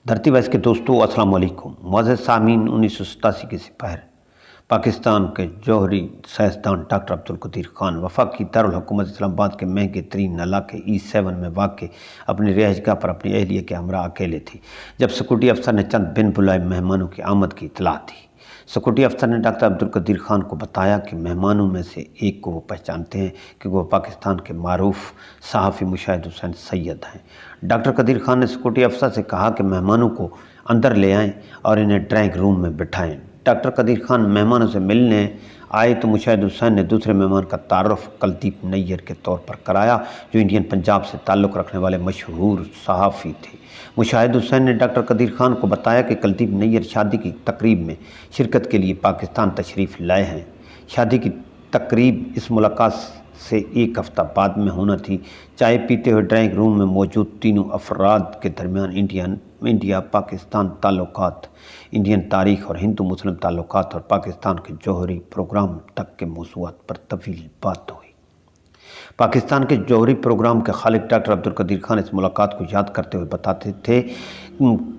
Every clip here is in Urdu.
دھرتی وائس کے دوستو السلام علیکم۔ معزز سامعین، 1987 کے سپاہی پاکستان کے جوہری سائنسدان ڈاکٹر عبدالقدیر خان وفاقی دارالحکومت اسلام آباد کے مہنگے ترین علاقے E7 میں واقع اپنی رہائش گاہ پر اپنی اہلیہ کے ہمراہ اکیلے تھے جب سیکورٹی افسر نے چند بن بلائے مہمانوں کی آمد کی اطلاع دی۔ سیکورٹی افسر نے ڈاکٹر عبدالقدیر خان کو بتایا کہ مہمانوں میں سے ایک کو وہ پہچانتے ہیں کیونکہ وہ پاکستان کے معروف صحافی مشاہد حسین سید ہیں۔ ڈاکٹر قدیر خان نے سیکورٹی افسر سے کہا کہ مہمانوں کو اندر لے آئیں اور انہیں ڈرائنگ روم میں بٹھائیں۔ ڈاکٹر قدیر خان مہمانوں سے ملنے آئے تو مشاہد حسین نے دوسرے مہمان کا تعارف کلدیپ نیر کے طور پر کرایا جو انڈین پنجاب سے تعلق رکھنے والے مشہور صحافی تھے۔ مشاہد حسین نے ڈاکٹر قدیر خان کو بتایا کہ کلدیپ نیر شادی کی تقریب میں شرکت کے لیے پاکستان تشریف لائے ہیں۔ شادی کی تقریب اس ملاقات سے ایک ہفتہ بعد میں ہونا تھی۔ چائے پیتے ہوئے ڈرائنگ روم میں موجود تینوں افراد کے درمیان انڈیا پاکستان تعلقات، انڈین تاریخ اور ہندو مسلم تعلقات اور پاکستان کے جوہری پروگرام تک کے موضوعات پر طویل بات ہوئی۔ پاکستان کے جوہری پروگرام کے خالق ڈاکٹر عبدالقدیر خان اس ملاقات کو یاد کرتے ہوئے بتاتے تھے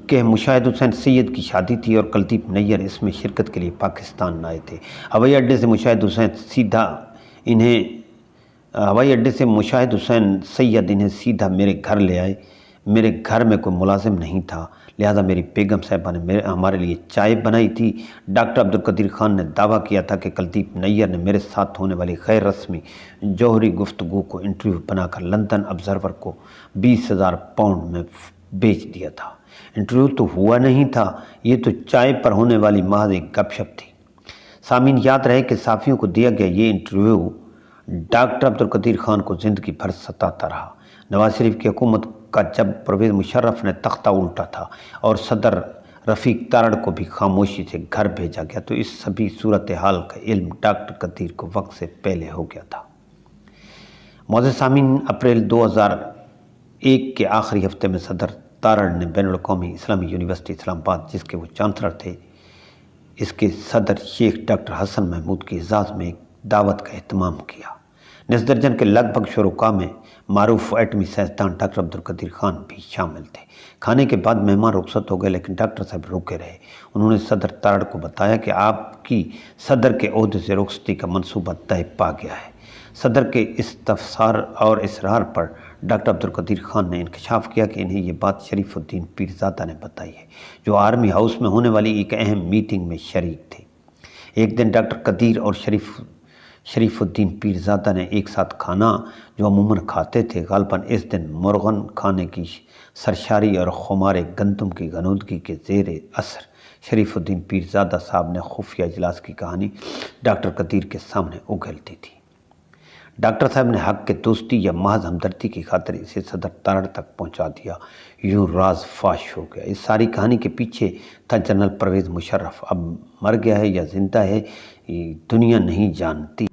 کہ مشاہد حسین سید کی شادی تھی اور کلدیپ نیر اس میں شرکت کے لیے پاکستان آئے تھے۔ ہوائی اڈے سے مشاہد حسین سید انہیں سیدھا میرے گھر لے آئے۔ میرے گھر میں کوئی ملازم نہیں تھا، لہذا میری بیگم صاحبہ نے ہمارے لیے چائے بنائی تھی۔ ڈاکٹر عبدالقدیر خان نے دعویٰ کیا تھا کہ کلدیپ نیر نے میرے ساتھ ہونے والی غیر رسمی جوہری گفتگو کو انٹرویو بنا کر لندن آبزرور کو 20,000 پاؤنڈ میں بیچ دیا تھا۔ انٹرویو تو ہوا نہیں تھا، یہ تو چائے پر ہونے والی محض ایک گپ شپ تھی۔ سامعین، یاد رہے کہ صحافیوں کو دیا گیا یہ انٹرویو ڈاکٹر عبدالقدیر خان کو زندگی بھر ستاتا رہا۔ نواز شریف کی حکومت کا جب پرویز مشرف نے تختہ الٹا تھا اور صدر رفیق تارڑ کو بھی خاموشی سے گھر بھیجا گیا تو اس سبھی صورتحال کا علم ڈاکٹر قدیر کو وقت سے پہلے ہو گیا تھا۔ معزز سامعین، اپریل 2001 کے آخری ہفتے میں صدر تارڑ نے بین الاقوامی اسلامی یونیورسٹی اسلام آباد، جس کے وہ چانسلر تھے، اس کے صدر شیخ ڈاکٹر حسن محمود کے اعزاز میں ایک دعوت کا اہتمام کیا۔ نصف درجن کے لگ بھگ شرکاء میں معروف ایٹمی سائنسدان ڈاکٹر عبدالقدیر خان بھی شامل تھے۔ کھانے کے بعد مہمان رخصت ہو گئے لیکن ڈاکٹر صاحب رکے رہے۔ انہوں نے صدر تارڑ کو بتایا کہ آپ کی صدر کے عہدے سے رخصتی کا منصوبہ طے پا گیا ہے۔ صدر کے استفسار اور اصرار پر ڈاکٹر عبدالقدیر خان نے انکشاف کیا کہ انہیں یہ بات شریف الدین پیرزادہ نے بتائی ہے جو آرمی ہاؤس میں ہونے والی ایک اہم میٹنگ میں شریک تھے۔ ایک دن ڈاکٹر قدیر اور شریف الدین پیرزادہ نے ایک ساتھ کھانا جو عموماً کھاتے تھے۔ غالباً اس دن مرغن کھانے کی سرشاری اور خمار گندم کی غنودگی کے زیر اثر شریف الدین پیرزادہ صاحب نے خفیہ اجلاس کی کہانی ڈاکٹر قدیر کے سامنے اگل دی تھی۔ ڈاکٹر صاحب نے حق کے دوستی یا محض ہمدردی کی خاطر اسے صدر تارڑ تک پہنچا دیا۔ یوں راز فاش ہو گیا۔ اس ساری کہانی کے پیچھے تھا جنرل پرویز مشرف۔ اب مر گیا ہے یا زندہ ہے یہ دنیا نہیں جانتی۔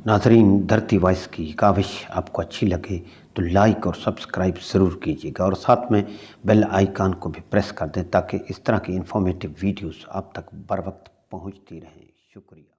ناظرین، دھرتی وائس کی کاوش آپ کو اچھی لگے تو لائک اور سبسکرائب ضرور کیجیے گا اور ساتھ میں بیل آئیکن کو بھی پریس کر دیں تاکہ اس طرح کی انفارمیٹیو ویڈیوز آپ تک بر وقت پہنچتی رہیں۔ شکریہ۔